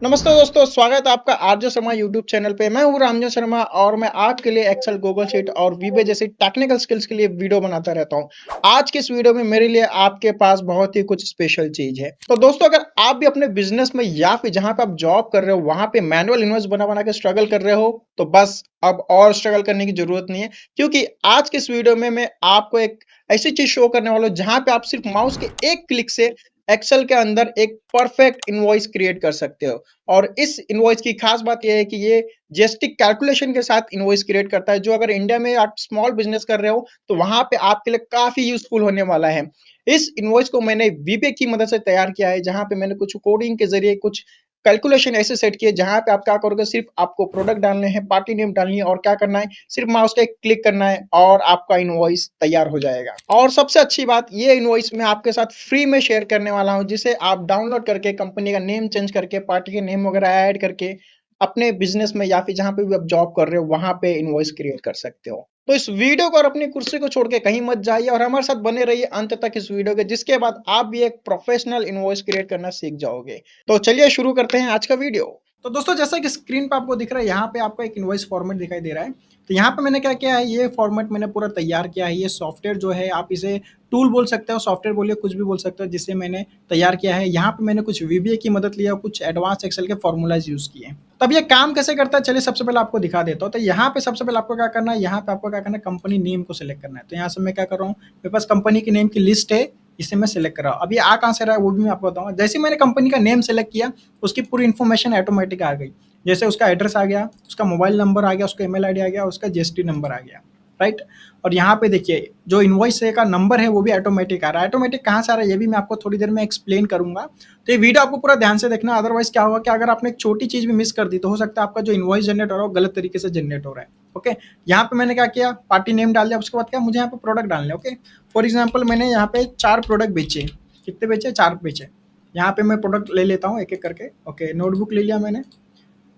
नमस्ते दोस्तों, स्वागत है आपका आरजे शर्मा यूट्यूब चैनल पे। मैं हूँ रामजन शर्मा और मैं आपके लिए एक्सेल, गूगल शीट और वीबे जैसी टेक्निकल स्किल्स के लिए वीडियो बनाता रहता हूँ। आज की इस वीडियो में मेरे लिए आपके पास बहुत ही कुछ स्पेशल चीज़ है। तो दोस्तों, अगर आप भी अपने बिज़नेस में या फिर जहाँ पे आप जॉब कर रहे हो, वहाँ पे मैनुअल इनवॉइस बना-बना के स्ट्रगल कर रहे हो, तो बस अब और स्ट्रगल करने की ज़रूरत नहीं है, क्योंकि आज की इस वीडियो में मैं आपको एक ऐसी चीज़ शो करने वाला हूँ, जहाँ पे आप सिर्फ माउस के एक क्लिक से एक्सेल के अंदर एक परफेक्ट इनवॉइस क्रिएट कर सकते हो। और इस इनवॉइस की खास बात यह है कि ये जीएसटी कैलकुलेशन के साथ इनवॉइस क्रिएट करता है, जो अगर इंडिया में आप स्मॉल बिजनेस कर रहे हो तो वहां पे आपके लिए काफी यूजफुल होने वाला है। इस इनवॉइस को मैंने वीबे की मदद से तैयार किया है, जहां पे मैंने कुछ कोडिंग के जरिए कुछ कैलकुलेशन ऐसे सेट किए, जहां पे आप क्या करोगे, सिर्फ आपको प्रोडक्ट डालने हैं, पार्टी नेम डालनी है और क्या करना है, सिर्फ माउस पे क्लिक करना है और आपका इनवॉइस तैयार हो जाएगा। और सबसे अच्छी बात, ये इनवॉइस मैं आपके साथ फ्री में शेयर करने वाला हूं, जिसे आप डाउनलोड करके कंपनी का नेम चेंज करके, पार्टी के नेम वगैरह ऐड करके अपने बिजनेस में या फिर जहां पे भी आप जॉब कर रहे हो वहां पे इनवॉइस क्रिएट कर सकते हो। तो इस वीडियो को और अपनी कुर्सी को छोड़ के कहीं मत जाइए और हमारे साथ बने रहिए अंत तक इस वीडियो के, जिसके बाद आप भी एक प्रोफेशनल इनवॉइस क्रिएट करना सीख जाओगे। तो चलिए शुरू करते हैं आज का वीडियो। तो दोस्तों, जैसा कि स्क्रीन पे आपको दिख रहा है, यहाँ पे आपको एक इनवॉइस फॉर्मेट दिखाई दे रहा है। तो यहाँ पे मैंने क्या किया है, ये फॉर्मेट मैंने पूरा तैयार किया है। ये सॉफ्टवेयर जो है, आप इसे टूल बोल सकते हो, सॉफ्टवेयर बोलिए, कुछ भी बोल सकते हो, जिससे मैंने तैयार किया है। यहाँ पे मैंने कुछ वीबीए की मदद लिया, कुछ एडवांस एक्सेल के फॉर्मूलाज यूज किए। तब ये काम कैसे करता है, चलिए सबसे पहले आपको दिखा देता हूँ। तो यहाँ पे सबसे पहले आपको क्या करना है, यहाँ पे आपको क्या करना है, कंपनी नेम को सिलेक्ट करना है। तो यहाँ से मैं क्या कर रहा हूँ, मेरे पास कंपनी के नेम की लिस्ट है, इसे मैं सिलेक्ट कर रहा हूँ। अभी आ कहाँ से रहा है वो भी मैं आपको बताऊंगा। जैसे ही मैंने कंपनी का नेम सेलेक्ट किया, उसकी पूरी इन्फॉर्मेशन ऑटोमेटिक आ गई। जैसे उसका एड्रेस आ गया, उसका मोबाइल नंबर आ गया, उसका ईमेल आईडी आ गया, उसका जीएसटी नंबर आ गया, राइट। और यहाँ पे देखिए, जो इनवॉइस का नंबर है वो भी ऑटोमेटिक आ रहा है। ऑटोमेटिक कहाँ से आ रहा है ये भी मैं आपको थोड़ी देर में एक्सप्लेन करूंगा। तो ये वीडियो आपको पूरा ध्यान से देखना, अदरवाइज क्या होगा कि अगर आपने एक छोटी चीज भी मिस कर दी तो हो सकता है आपका जो इनवॉइस जनरेट हो रहा है वो गलत तरीके से जनरेट हो रहा है। ओके, यहाँ पे मैंने क्या किया, पार्टी नेम डाल दिया। उसके बाद क्या, मुझे यहाँ पे प्रोडक्ट डालने। ओके, फॉर एग्जाम्पल मैंने यहाँ पे 4 प्रोडक्ट बेचे। कितने बेचे, 4 बेचे। यहाँ पे मैं प्रोडक्ट ले लेता हूँ एक एक करके। ओके, नोटबुक ले लिया मैंने।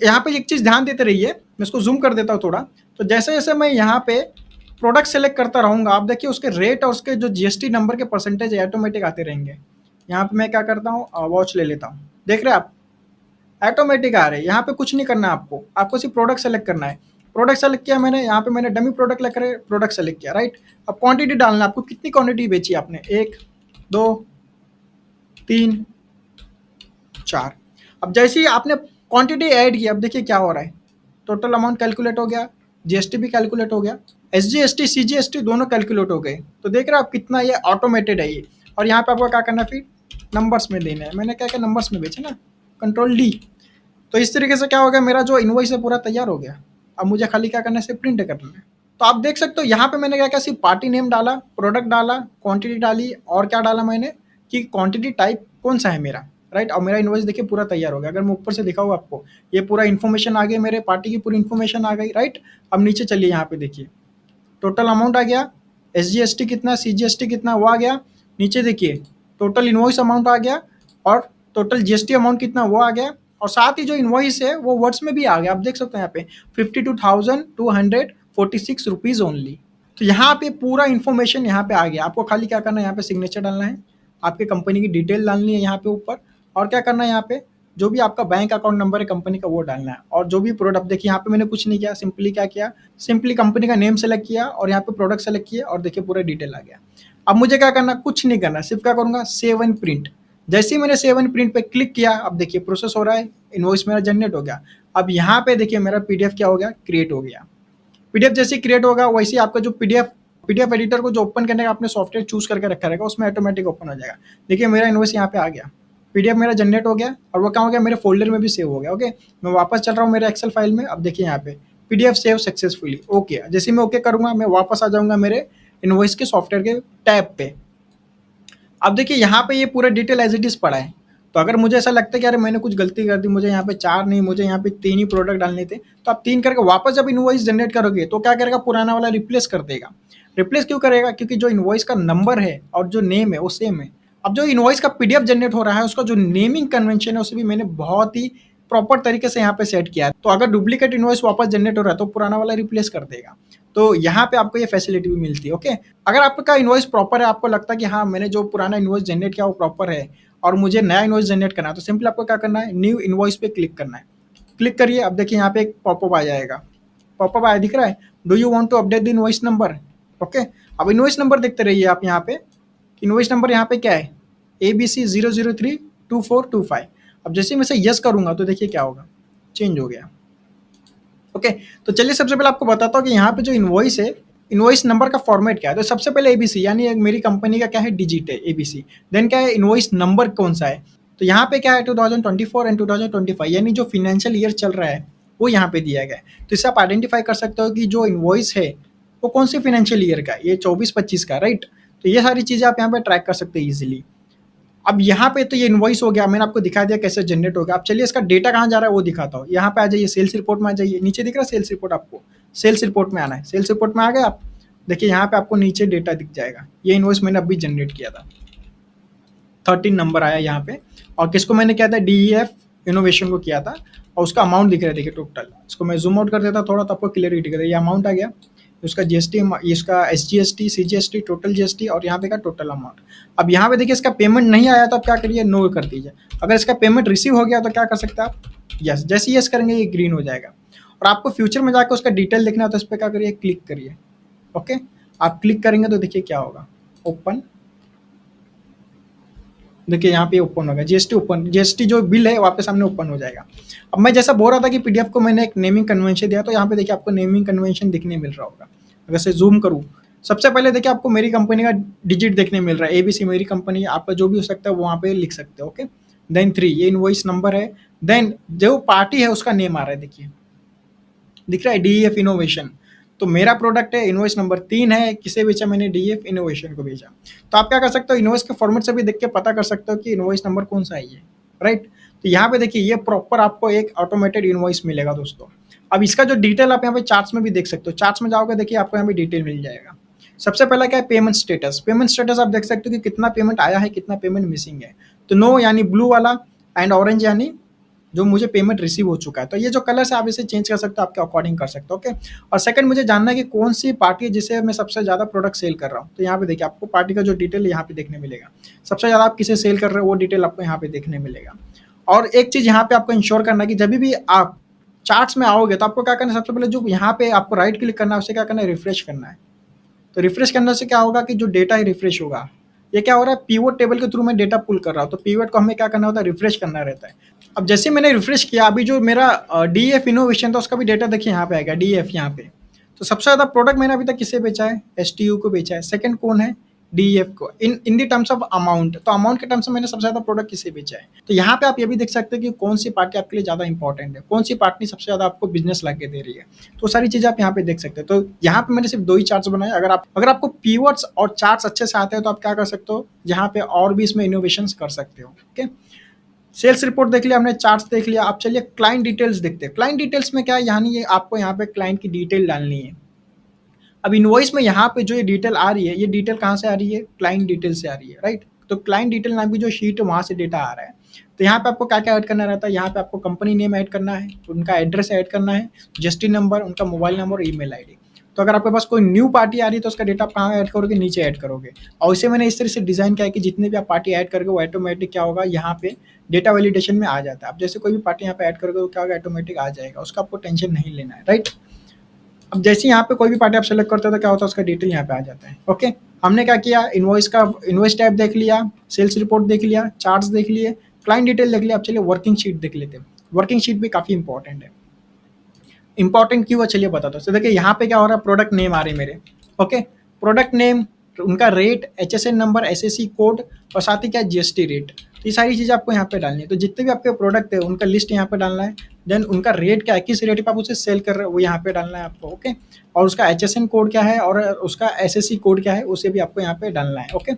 यहाँ पे एक चीज़ ध्यान देते रहिए, मैं इसको जूम कर देता हूँ थोड़ा। तो जैसे जैसे मैं यहाँ पे प्रोडक्ट सेलेक्ट करता रहूँगा, आप देखिए उसके रेट और उसके जो जीएसटी नंबर के परसेंटेज ऑटोमेटिक आते रहेंगे। यहाँ पे मैं क्या करता हूँ, वॉच ले लेता हूँ। देख रहे हैं आप, ऑटोमेटिक आ रहे हैं। यहाँ पे कुछ नहीं करना है आपको, आपको सिर्फ प्रोडक्ट सेलेक्ट करना है। प्रोडक्ट सेलेक्ट किया मैंने, यहाँ पे मैंने डमी प्रोडक्ट लेकर प्रोडक्ट सेलेक्ट किया, राइट। अब क्वांटिटी डालना है आपको, कितनी क्वांटिटी बेची आपने, 1 2 3 4। अब जैसे ही आपने क्वांटिटी ऐड की, अब देखिए क्या हो रहा है, टोटल अमाउंट कैलकुलेट हो गया, जीएसटी भी कैलकुलेट हो गया, एसजीएसटी सीजीएसटी दोनों कैलकुलेट हो गए। तो देख रहे हो आप कितना ये ऑटोमेटेड है ये। और यहाँ पे आपको क्या करना है, फिर नंबर्स में देना है। मैंने क्या क्या नंबर्स में बेचे ना, कंट्रोल डी। तो इस तरीके से क्या हो गया, मेरा जो इनवॉइस है पूरा तैयार हो गया। अब मुझे खाली क्या करना है, सिर्फ प्रिंट करना है। तो आप देख सकते हो यहाँ पे मैंने क्या क्या, सिर्फ पार्टी नेम डाला, प्रोडक्ट डाला, क्वांटिटी डाली, और क्या डाला मैंने कि क्वांटिटी टाइप कौन सा है मेरा, राइट। और मेरा इनवॉइस देखिए पूरा तैयार हो गया। अगर मैं ऊपर से दिखाऊँ आपको, ये पूरा इन्फॉर्मेशन आ गई, मेरे पार्टी की पूरी इन्फॉर्मेशन आ गई, राइट। अब नीचे चलिए, यहाँ पे देखिए टोटल अमाउंट आ गया, एसजीएसटी कितना, सीजीएसटी कितना, वो आ गया। नीचे देखिए टोटल इनवॉइस अमाउंट आ गया, और टोटल जीएसटी अमाउंट कितना वो आ गया। और साथ ही जो इनवॉइस है वो वर्ड्स में भी आ गया। आप देख सकते हैं यहाँ पे 52,246 ओनली। तो यहाँ पे पूरा इन्फॉर्मेशन यहाँ पे आ गया। आपको खाली क्या करना है, यहाँ पे सिग्नेचर डालना है, आपके कंपनी की डिटेल डालनी है यहाँ पे ऊपर, और क्या करना है, यहाँ पे जो भी आपका बैंक अकाउंट नंबर है कंपनी का वो डालना है। और जो भी प्रोडक्ट, देखिए यहाँ पे मैंने कुछ नहीं किया, सिंपली क्या किया, सिंपली कंपनी का नेम सेलेक्ट किया और यहाँ पे प्रोडक्ट सेलेक्ट किया, और देखिए पूरा डिटेल आ गया। अब मुझे क्या करना, कुछ नहीं करना, सिर्फ क्या करूँगा, सेव एंड प्रिंट। जैसे ही मैंने सेव एंड प्रिंट पे क्लिक किया, अब देखिए प्रोसेस हो रहा है, इनवॉइस मेरा जनरेट हो गया। अब यहाँ पे देखिए मेरा पीडीएफ क्या हो गया, क्रिएट हो गया। पीडीएफ जैसे क्रिएट होगा, वैसे ही आपका जो पीडीएफ एडिटर को जो ओपन करने का आपने सॉफ्टवेयर चूज करके रखा रहेगा, उसमें ऑटोमेटिक ओपन हो जाएगा। देखिए मेरा इनवॉइस यहाँ पे आ गया, पीडीएफ मेरा जनरेट हो गया, और वो क्या हो गया, मेरे फोल्डर में भी सेव हो गया। ओके, मैं वापस चल रहा हूँ मेरे एक्सेल फाइल में। अब देखिए यहाँ पे पीडीएफ सेव सक्सेसफुली। ओके, जैसे मैं ओके करूंगा, मैं वापस आ जाऊंगा मेरे इनवॉइस के सॉफ्टवेयर के टैब पे। अब देखिए यहाँ पे ये पूरा डिटेल एज इट इज पड़ा है। तो अगर मुझे ऐसा लगता है कि अरे मैंने कुछ गलती कर दी, मुझे यहाँ पे 4 नहीं, मुझे यहाँ पे 3 ही प्रोडक्ट डालने थे, तो आप 3 करके वापस जब इनवॉइस जनरेट करोगे तो क्या करेगा, पुराना वाला रिप्लेस कर देगा। रिप्लेस क्यों करेगा, क्योंकि जो इनवॉइस का नंबर है और जो नेम है वो सेम है। अब जो इनवॉइस का पीडीएफ जनरेट हो रहा है, उसका जो नेमिंग कन्वेंशन है उसे भी मैंने बहुत ही प्रॉपर तरीके से यहाँ पे सेट किया है। तो अगर डुप्लीकेट इनवॉइस वापस जनरेट हो रहा है तो पुराना वाला रिप्लेस कर देगा। तो यहाँ पे आपको ये फैसिलिटी भी मिलती है। ओके, अगर आपका इनवॉइस प्रॉपर है, आपको लगता है कि हाँ मैंने जो पुराना इनवॉइस जनरेट किया वो प्रॉपर है, और मुझे नया इनवॉइस जनरेट करना है, तो सिंपली आपको क्या करना है, न्यू इनवॉइस पे क्लिक करना है। क्लिक करिए, अब देखिए यहाँ पे एक पॉपअप आ जाएगा, पॉपअप आया दिख रहा है, do you want to update the invoice number. Okay, अब इनवॉइस नंबर देखते रहिए आप यहाँ पे, इनवॉइस नंबर यहाँ पे क्या है, ABC0032425। अब जैसे मैं इसे यस करूंगा तो देखिए क्या होगा, चेंज हो गया। ओके, तो चलिए सबसे पहले आपको बताता हूँ कि यहाँ पे जो इनवॉइस है, इनवॉइस नंबर का फॉर्मेट क्या है। तो सबसे पहले एबीसी, यानी मेरी कंपनी का क्या है, डिजिट है एबीसी। देन क्या है, इनवॉइस नंबर कौन सा है, तो यहाँ पे क्या है 2024 एंड 2025, यानी जो फाइनेंशियल ईयर चल रहा है वो यहाँ पे दिया गया है। तो इससे आप आइडेंटिफाई कर सकते हो कि जो इनवॉइस है वो कौन सी फाइनेंशियल ईयर का है, ये 24-25 का, राइट। तो ये सारी चीज़ें आप यहाँ पे ट्रैक कर सकते हैं ईजिली। अब यहाँ पे तो ये इनवॉइस हो गया, मैंने आपको दिखा दिया कैसे जनरेट होगा। अब चलिए इसका डेटा कहाँ जा रहा है वो दिखाता हूँ। यहाँ पे आ जाइए, सेल्स रिपोर्ट में आ जाइए, नीचे दिख रहा है सेल्स रिपोर्ट, आपको सेल्स रिपोर्ट में आना है। सेल्स रिपोर्ट में आ गए आप, देखिए यहाँ पे आपको नीचे डेटा दिख जाएगा। ये इनवॉइस मैंने अभी जनरेट किया था, 13 नंबर आया यहाँ पे, और किसको मैंने किया था, DEF इनोवेशन को किया था, और उसका अमाउंट दिख रहा है, देखिए टोटल। इसको मैं जूम आउट कर देता थोड़ा तो आपको क्लियरिटी दिखेगा, ये अमाउंट आ गया, उसका जीएसटी, इसका SGST, CGST, टोटल GST, और यहाँ पे का टोटल अमाउंट। अब यहाँ पे देखिए इसका पेमेंट नहीं आया तो आप क्या करिए, नो कर दीजिए। अगर इसका पेमेंट रिसीव हो गया तो क्या कर सकते हैं आप, यस, जैसे यस करेंगे ये ग्रीन हो जाएगा। और आपको फ्यूचर में जाकर उसका डिटेल देखना है तो इस पर क्या करिए, क्लिक करिए। ओके, आप क्लिक करेंगे तो देखिए क्या होगा, ओपन, देखिए यहाँ पे ओपन होगा, जीएसटी ओपन, जीएसटी जो बिल है वो आपके सामने ओपन हो जाएगा। अब मैं जैसा बोल रहा था कि पीडीएफ को मैंने एक नेमिंग कन्वेंशन दिया, तो यहाँ पे देखिए आपको नेमिंग कन्वेंशन दिखने मिल रहा होगा। अगर से जूम करूँ, सबसे पहले देखिए आपको मेरी कंपनी का डिजिट देखने मिल रहा है, एबीसी मेरी कंपनी, आपका जो भी हो सकता है वो वहाँ पे लिख सकते हो। ओके, देन 3 ये इनवॉइस नंबर है, देन जो पार्टी है उसका नेम आ रहा है, देखिए दिख रहा है, DEF इनोवेशन। तो मेरा प्रोडक्ट है, इनवॉइस नंबर 3 है, किसे बेचा मैंने, DEF इनोवेशन को बेचा। तो आप क्या कर सकते हो, इनवॉइस के फॉर्मेट से भी देख के पता कर सकते हो कि इनवॉइस नंबर कौन सा है ये, राइट। तो यहाँ पे देखिए ये प्रॉपर आपको एक ऑटोमेटेड इनवॉइस मिलेगा दोस्तों। अब इसका जो डिटेल आप यहाँ पे चार्ट्स में भी देख सकते हो, चार्ट्स में जाओगे देखिए आपको यहाँ पे डिटेल मिल जाएगा। सबसे पहला क्या है, पेमेंट स्टेटस। पेमेंट स्टेटस आप देख सकते हो कि कितना पेमेंट आया है, कितना पेमेंट मिसिंग है। तो नो यानी ब्लू वाला, एंड ऑरेंज यानी जो मुझे पेमेंट रिसीव हो चुका है। तो ये जो कलर्स है आप इसे चेंज कर सकते हो, आपके अकॉर्डिंग कर सकते हो। ओके, और सेकंड मुझे जानना है कि कौन सी पार्टी है जिसे मैं सबसे ज़्यादा प्रोडक्ट सेल कर रहा हूँ। तो यहाँ पे देखिए आपको पार्टी का जो डिटेल यहाँ पे देखने मिलेगा, सबसे ज़्यादा आप किसे सेल कर रहे हो वो डिटेल आपको यहाँ पे देखने मिलेगा। और एक चीज़ यहाँ पे आपको इंश्योर करना है कि जब भी आप चार्ट्स में आओगे तो आपको क्या करना है, सबसे पहले जो यहाँ पे आपको राइट क्लिक करना है उसे क्या करना है, रिफ्रेश करना है। तो रिफ्रेश करने से क्या होगा कि जो डेटा है रिफ्रेश होगा। ये क्या हो रहा है, पीवोट टेबल के थ्रू मैं डेटा पुल कर रहा हूँ, तो पीवोट को हमें क्या करना होता है, रिफ्रेश करना रहता है। अब जैसे मैंने रिफ्रेश किया, अभी जो मेरा DEF इनोवेशन था उसका भी डेटा देखिए यहाँ पे आएगा, DEF यहाँ पे। तो सबसे ज़्यादा प्रोडक्ट मैंने अभी तक किसे बेचा है, STU को बेचा है। सेकंड कौन है, DEF को। इन दी टर्म्स ऑफ अमाउंट, तो अमाउंट के टर्म्स में मैंने सबसे ज़्यादा प्रोडक्ट किसे बेचा है। तो यहाँ पे आप ये भी देख सकते हैं कि कौन सी पार्टी आपके लिए ज़्यादा इंपॉर्टेंट है, कौन सी पार्टी सबसे ज़्यादा आपको बिजनेस ला के दे रही है। तो सारी चीज़ें आप यहाँ पे देख सकते हैं। तो यहाँ पे मैंने सिर्फ 2 ही चार्ट्स बनाए। अगर आपको कीवर्ड्स और चार्ट्स अच्छे से आते हैं तो आप क्या कर सकते हो, यहाँ पे और भी इसमें इनोवेशंस कर सकते हो। ओके, सेल्स रिपोर्ट देख लिया हमने, चार्ट्स देख लिया। आप चलिए क्लाइंट डिटेल्स देखते हैं। क्लाइंट डिटेल्स में क्या है, यानी ये आपको यहाँ पे क्लाइंट की डिटेल डालनी है। अब इनवॉइस में यहाँ पे जो ये डिटेल आ रही है, ये डिटेल कहाँ से आ रही है, क्लाइंट डिटेल से आ रही है, राइट। तो क्लाइंट डिटेल नाम की जो शीट है वहाँ से डेटा आ रहा है। तो यहाँ पे आपको क्या क्या ऐड करना रहता है, यहाँ पे आपको कंपनी नेम ऐड करना है, उनका एड्रेस ऐड करना है, जीएसटी नंबर, उनका मोबाइल नंबर, ईमेल आईडी। तो अगर आपके पास कोई न्यू पार्टी आ रही है तो उसका डेटा आप कहाँ ऐड करोगे, नीचे ऐड करोगे। और इसे मैंने इस तरह से डिजाइन किया है कि जितने भी आप पार्टी ऐड करोगे वो ऑटोमेटिक क्या होगा, यहाँ पे डेटा वैलिडेशन में आ जाता है। आप जैसे कोई भी पार्टी यहाँ पे ऐड करोगे तो क्या होगा, ऑटोमेटिक आ जाएगा, उसका आपको टेंशन नहीं लेना है, राइट। अब जैसे यहाँ पे कोई भी पार्टी आप सेलेक्ट करते हो तो क्या होता है, उसका डिटेल यहाँ पे आ जाता है। ओके, हमने क्या किया, इनवॉइस टाइप देख लिया, सेल्स रिपोर्ट देख लिया, चार्ट्स देख लिए, क्लाइंट डिटेल देख लिया। अब चलिए वर्किंग शीट देख लेते हैं। वर्किंग शीट भी काफ़ी इंपॉर्टेंट है। इंपॉर्टेंट क्यों है चलिए बताता हूँ। तो देखिए यहाँ पे क्या हो रहा है, प्रोडक्ट नेम आ रहे हैं मेरे। ओके, प्रोडक्ट नेम, उनका rate, HSN number, SAC code, और साथ ही क्या GST रेट। तो ये सारी चीज़ें आपको यहाँ पे डालनी है। तो जितने भी आपके प्रोडक्ट है उनका लिस्ट यहाँ पे डालना है। देन उनका रेट क्या है, किस रेट पे आप उसे सेल कर रहे हो वो यहाँ पे डालना है आपको। ओके, और उसका HSN कोड क्या है और उसका SAC कोड क्या है उसे भी आपको यहाँ पे डालना है। ओके,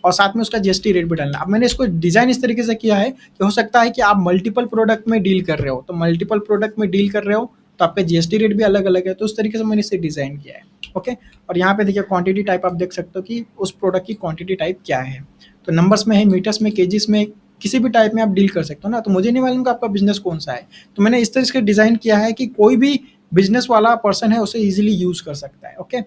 और साथ में उसका GST रेट भी डालना है। अब मैंने इसको डिज़ाइन इस तरीके से किया है कि हो सकता है कि आप मल्टीपल प्रोडक्ट में डील कर रहे हो, तो मल्टीपल प्रोडक्ट में डील कर रहे हो तो आपका GST रेट भी अलग अलग है। तो उस तरीके से मैंने इसे डिज़ाइन किया है। ओके, और यहाँ पे देखिए क्वांटिटी टाइप आप देख सकते हो कि उस प्रोडक्ट की क्वांटिटी टाइप क्या है। तो नंबर्स में है, मीटर्स में, केजीस में, किसी भी टाइप में आप डील कर सकते हो ना। तो मुझे नहीं मालूम कि आपका बिजनेस कौन सा है, तो मैंने इस तरह से डिज़ाइन किया है कि कोई भी बिजनेस वाला पर्सन है उसे ईजिली यूज़ कर सकता है। ओके,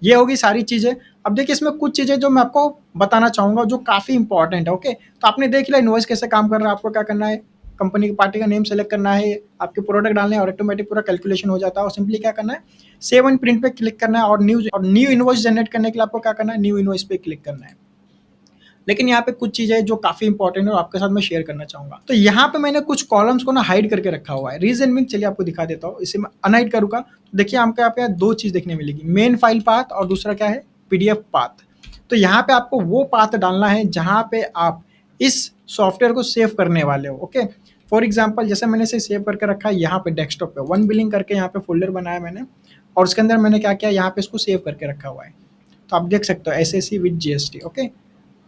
ये होगी सारी चीज़ें। अब देखिए इसमें कुछ चीज़ें जो मैं आपको बताना चाहूँगा जो काफ़ी इंपॉर्टेंट है। ओके, तो आपने देख लिया इनवॉइस कैसे काम कर रहा है। आपको क्या करना है, कंपनी की पार्टी का नेम सेलेक्ट करना है, आपके प्रोडक्ट डालने हैं और ऑटोमेटिक पूरा कैलकुलेशन हो जाता है। और सिंपली क्या करना है, सेव एंड प्रिंट पे क्लिक करना है और न्यू इनवॉइस जनरेट करने के लिए आपको क्या करना है, न्यू इनवॉइस पे क्लिक करना है। लेकिन यहाँ पे कुछ चीज़ें जो काफ़ी इंपॉर्टेंट है और आपके साथ मैं शेयर करना चाहूँगा। तो यहाँ पे मैंने कुछ कॉलम्स को ना हाइड करके रखा हुआ है। रीजन भी चलिए आपको दिखा देता हूँ। इसे मैं अनहाइड करूँगा तो देखिए आपको यहाँ पे दो चीज़ देखने मिलेगी, मेन फाइल पाथ और दूसरा क्या है, पीडीएफ पाथ। तो यहाँ पे आपको वो पाथ डालना है जहाँ पे आप इस सॉफ्टवेयर को सेव करने वाले हो। ओके, फॉर एग्जाम्पल जैसे मैंने इसे सेव करके रखा है यहाँ पे डेस्कटॉप पे, वन बिलिंग करके यहाँ पे फोल्डर बनाया मैंने और उसके अंदर मैंने क्या किया, यहाँ पे इसको सेव करके रखा हुआ है। तो आप देख सकते हो SSC विद GST। ओके,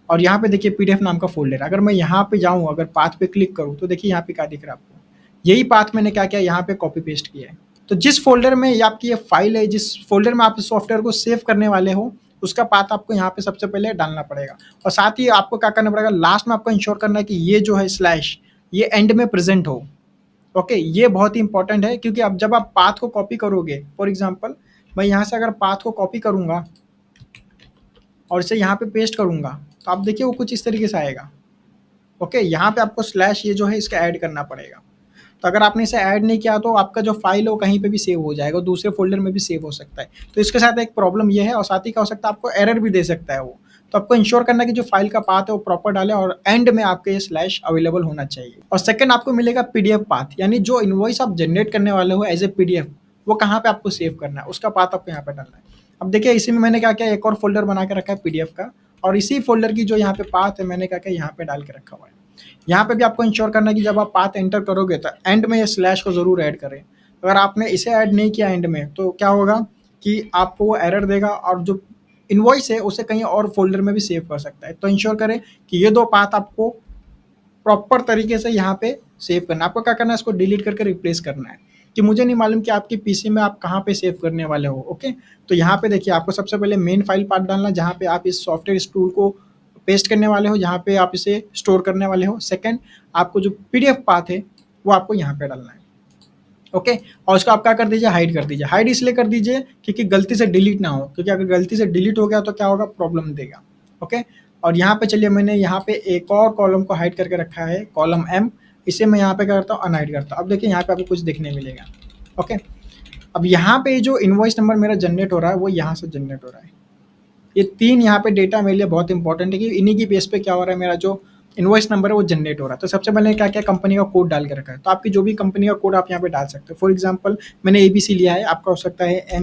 और यहाँ पे देखिए पीडीएफ नाम का फोल्डर। अगर मैं यहाँ पे जाऊँ, अगर पाथ पे क्लिक करूँ तो देखिए यहाँ पे क्या दिख रहा है आपको, यही पाथ मैंने क्या किया, यहाँ पे कॉपी पेस्ट किया है। तो जिस फोल्डर में आपकी ये फाइल है, जिस फोल्डर में आप सॉफ्टवेयर को सेव करने वाले हो, उसका पाथ आपको यहाँ पे सबसे पहले डालना पड़ेगा। और साथ ही आपको क्या करना पड़ेगा, लास्ट में आपको इंश्योर करना है कि ये जो है स्लैश ये एंड में प्रेजेंट हो। ओके, ये बहुत ही इंपॉर्टेंट है क्योंकि अब जब आप पाथ को कॉपी करोगे, फॉर एग्जाम्पल मैं यहाँ से अगर पाथ को कॉपी करूँगा और इसे यहाँ पे पेस्ट करूँगा तो आप देखिए वो कुछ इस तरीके से आएगा। ओके, यहाँ पे आपको स्लैश ये जो है इसका ऐड करना पड़ेगा। तो अगर आपने इसे ऐड नहीं किया तो आपका जो फाइल है वो कहीं पे भी सेव हो जाएगा, दूसरे फोल्डर में भी सेव हो सकता है। तो इसके साथ एक प्रॉब्लम ये है और साथ ही क्या हो सकता है, आपको एरर भी दे सकता है वो। तो आपको इंश्योर करना है कि जो फाइल का पाथ है वो प्रॉपर डालें और एंड में आपके ये स्लैश अवेलेबल होना चाहिए। और सेकंड आपको मिलेगा पीडीएफ पाथ, यानी जो इनवॉइस आप जनरेट करने वाले हो एज ए पीडीएफ, वो कहाँ पे आपको सेव करना है, उसका पाथ आपको यहाँ पे डालना है। अब देखिए इसी में मैंने क्या किया, एक और फोल्डर बना के रखा है पीडीएफ का, और इसी फोल्डर की जो यहाँ पे पाथ है मैंने क्या किया, यहाँ पे डाल के रखा हुआ है। यहाँ पे भी आपको इंश्योर करना है कि जब आप पाथ एंटर करोगे तो एंड में ये स्लैश को जरूर ऐड करें। अगर आपने इसे ऐड नहीं किया एंड में तो क्या होगा कि आपको वो एरर देगा और जो इनवॉइस है उसे कहीं और फोल्डर में भी सेव कर सकता है। तो इंश्योर करें कि ये दो पाथ आपको प्रॉपर तरीके से यहाँ पे सेव करना है। आपको क्या करना है, इसको डिलीट करके रिप्लेस करना है। कि मुझे नहीं मालूम कि आपकी पीसी में आप कहाँ पे सेव करने वाले हो। ओके, तो यहाँ पे देखिए आपको सबसे पहले मेन फाइल पाथ डालना है जहाँ पे आप इस सॉफ्टवेयर इस टूल को पेस्ट करने वाले हो, जहाँ पे आप इसे स्टोर करने वाले हो। सेकंड, आपको जो पीडीएफ पाथ है वो आपको यहाँ पे डालना है। ओके, और उसको आप क्या कर दीजिए, हाइड कर दीजिए। हाइड इसलिए कर दीजिए क्योंकि गलती से डिलीट ना हो, क्योंकि अगर गलती से डिलीट हो गया तो क्या होगा, प्रॉब्लम देगा। ओके, और यहाँ पे चलिए मैंने यहाँ पे एक और कॉलम को हाइड करके रखा है, कॉलम M। इसे मैं यहाँ पे क्या करता हूँ, अनहाइड करता हूँ। अब देखिए यहाँ पे आपको कुछ देखने मिलेगा। ओके, अब यहाँ पे जो इनवॉइस नंबर मेरा जनरेट हो रहा है वो यहाँ से जनरेट हो रहा है। ये तीन यहाँ पे डेटा मेरे लिए बहुत इंपॉर्टेंट है कि इन्हीं की बेस पे क्या हो रहा है, मेरा जो इनवॉइस नंबर है वो जनरेट हो रहा है। तो सबसे पहले क्या क्या कंपनी का कोड डाल के रखा है। तो आपकी जो भी कंपनी का कोड आप यहाँ पे डाल सकते हो। फॉर एग्जांपल मैंने ABC लिया है, आपका हो सकता है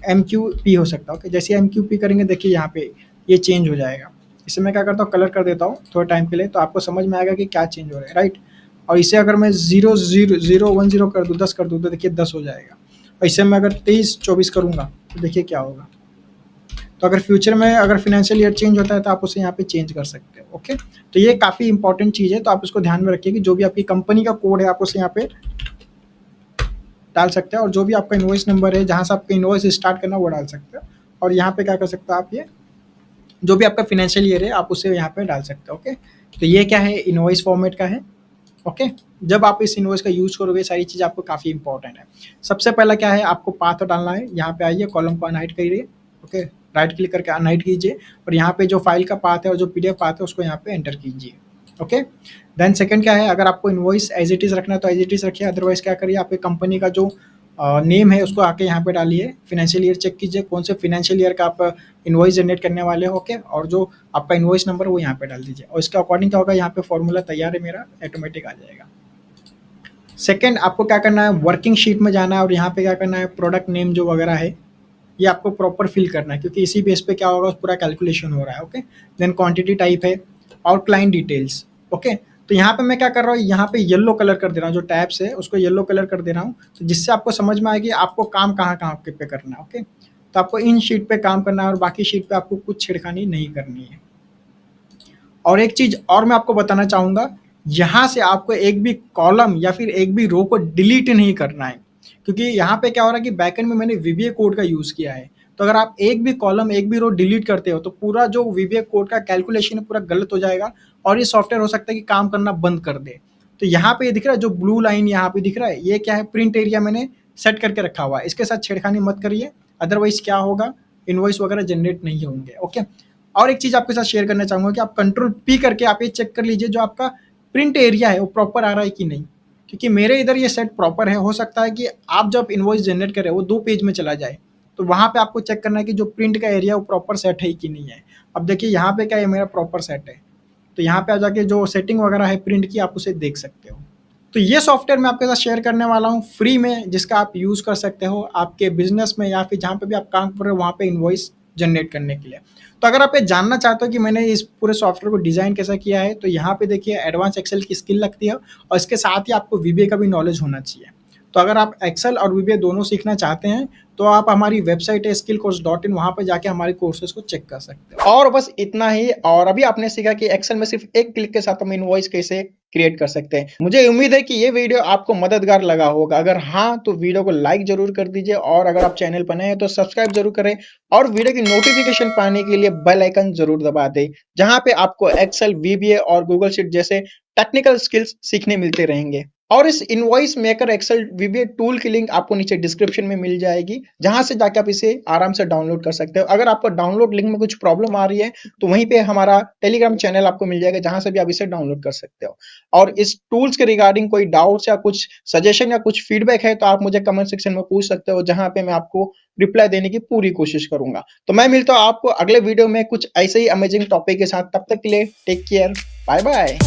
MQP हो सकता है। ओके, जैसे MQP करेंगे देखिए यहाँ पे ये चेंज हो जाएगा। इसे मैं क्या करता हूँ, कलर कर देता हूँ थोड़ा टाइम के लिए, तो आपको समझ में आएगा कि क्या चेंज हो रहा है, राइट। और इसे अगर मैं 0 0 0 1 0 कर दूँ, 10 कर दूँ तो देखिए 10 हो जाएगा। और इसे मैं अगर 23 24 करूँगा तो देखिए क्या होगा। तो अगर फ्यूचर में अगर फाइनेंशियल ईयर चेंज होता है तो आप उसे यहाँ पे चेंज कर सकते हो। ओके, तो ये काफ़ी इंपॉर्टेंट चीज़ है, तो आप इसको ध्यान में रखिए कि जो भी आपकी कंपनी का कोड है आप उसे यहाँ पे डाल सकते हैं, और जो भी आपका इनवॉइस नंबर है जहाँ से आपका इनवॉइस स्टार्ट करना वो डाल सकते हो। और यहाँ पे क्या कर सकते हो आप, ये जो भी आपका फाइनेंशियल ईयर है आप उसे यहाँ पे डाल सकते हो। ओके, तो ये क्या है, इनवॉइस फॉर्मेट का है। ओके, जब आप इस इनवॉइस का यूज़ करोगे सारी चीज़ आपको काफ़ी इंपॉर्टेंट है। सबसे पहला क्या है, आपको पाथ डालना है। यहाँ पे आइए, कॉलम को अनहाइड करिए। ओके, राइट क्लिक करके अनहाइड कीजिए और यहाँ पे जो फाइल का पाथ है और जो पीडीएफ पाथ है उसको यहाँ पे एंटर कीजिए। ओके, देन सेकंड क्या है, अगर आपको इनवॉइस एज इट इज़ रखना है तो एज इट इज़ रखिए, अदरवाइज क्या करिए, आपके कंपनी का जो नेम है उसको आके यहाँ पे डालिए। फाइनेंशियल ईयर चेक कीजिए कौन से फाइनेंशियल ईयर का आप इनवॉइस जनरेट करने वाले हो। ओके, और जो आपका इनवॉइस नंबर वो यहाँ पे डाल दीजिए और इसके अकॉर्डिंग क्या होगा, यहाँ पे फॉर्मूला तैयार है मेरा, ऑटोमेटिक आ जाएगा। सेकंड, आपको क्या करना है, वर्किंग शीट में जाना है और यहाँ पे क्या करना है, प्रोडक्ट नेम जो वगैरह है ये आपको प्रॉपर फिल करना है, क्योंकि इसी बेस पे क्या होगा पूरा कैलकुलेशन हो रहा है। ओके, देन क्वांटिटी टाइप है और क्लाइंट डिटेल्स। ओके, तो यहाँ पे मैं क्या कर रहा हूँ, यहाँ पे येलो कलर कर दे रहा हूँ, जो टैब्स है उसको येलो कलर कर दे रहा हूँ, तो जिससे आपको समझ में आएगी आपको काम कहाँ कहाँ पे करना है। ओके, तो आपको इन शीट पे काम करना है और बाकी शीट पे आपको कुछ छेड़खानी नहीं करनी है। और एक चीज़ और मैं आपको बताना चाहूँगा, यहाँ से आपको एक भी कॉलम या फिर एक भी रो को डिलीट नहीं करना है, क्योंकि यहाँ पे क्या हो रहा है कि बैकएंड में मैंने VBA कोड का यूज़ किया है। तो अगर आप एक भी कॉलम एक भी रो डिलीट करते हो तो पूरा जो VBA कोड का कैलकुलेशन है पूरा गलत हो जाएगा और ये सॉफ्टवेयर हो सकता है कि काम करना बंद कर दे। तो यहाँ पे ये दिख रहा है, जो ब्लू लाइन यहाँ पे दिख रहा है ये क्या है, प्रिंट एरिया मैंने सेट करके रखा हुआ है, इसके साथ छेड़खानी मत करिए, अदरवाइज क्या होगा इनवॉइस वगैरह जनरेट नहीं होंगे। ओके, और एक चीज़ आपके साथ शेयर करना चाहूँगा कि आप कंट्रोल पी करके आप ये चेक कर लीजिए जो आपका प्रिंट एरिया है वो प्रॉपर आ रहा है कि नहीं, क्योंकि मेरे इधर ये सेट प्रॉपर है। हो सकता है कि आप जब इनवॉइस जनरेट करें वो 2 पेज में चला जाए, तो वहाँ पे आपको चेक करना है कि जो प्रिंट का एरिया वो प्रॉपर सेट है कि नहीं है। अब देखिए यहाँ पे क्या है, मेरा प्रॉपर सेट है, तो यहाँ पे आ जाके जो सेटिंग वगैरह है प्रिंट की आप उसे देख सकते हो। तो ये सॉफ्टवेयर मैं आपके साथ शेयर करने वाला हूँ फ्री में, जिसका आप यूज़ कर सकते हो आपके बिजनेस में या फिर जहाँ पे भी आप काम कर रहे हो वहाँ पे इनवॉइस जनरेट करने के लिए। तो अगर आप ये जानना चाहते हो कि मैंने इस पूरे सॉफ्टवेयर को डिज़ाइन कैसा किया है, तो यहाँ पे देखिए एडवांस एक्सेल की स्किल लगती है और इसके साथ ही आपको वीबीए का भी नॉलेज होना चाहिए। तो अगर आप एक्सेल और वीबीए दोनों सीखना चाहते हैं तो आप हमारी वेबसाइट है skillcourse.in, वहाँ पे जाके हमारे कोर्सेज को चेक कर सकते हो। और बस इतना ही। और अभी आपने सीखा कि एक्सेल में सिर्फ एक क्लिक के साथ हम इनवॉइस कैसे क्रिएट कर सकते हैं। मुझे उम्मीद है कि ये वीडियो आपको मददगार लगा होगा। अगर हाँ तो वीडियो को लाइक जरूर कर दीजिए, और अगर आप चैनल पर नए हैं तो सब्सक्राइब जरूर करें, और वीडियो की नोटिफिकेशन पाने के लिए बेल आइकन जरूर दबा दें, जहां पे आपको एक्सेल, वीबीए और गूगल शीट जैसे टेक्निकल स्किल्स सीखने मिलते रहेंगे। और इस invoice maker Excel VBA tool की लिंक आपको नीचे डिस्क्रिप्शन में मिल जाएगी, जहां से जाके आप इसे आराम से डाउनलोड कर सकते हो। अगर आपको डाउनलोड लिंक में कुछ प्रॉब्लम आ रही है तो वहीं पे हमारा टेलीग्राम चैनल आपको मिल जाएगा, जहां से भी आप इसे डाउनलोड कर सकते हो। और इस टूल्स के रिगार्डिंग कोई डाउट्स या कुछ सजेशन या कुछ फीडबैक है तो आप मुझे कमेंट सेक्शन में पूछ सकते हो, जहां पे मैं आपको रिप्लाई देने की पूरी कोशिश करूंगा। तो मैं मिलता हूं आपको अगले वीडियो में कुछ ऐसे ही अमेजिंग टॉपिक के साथ। तब तक के लिए टेक केयर, बाय बाय।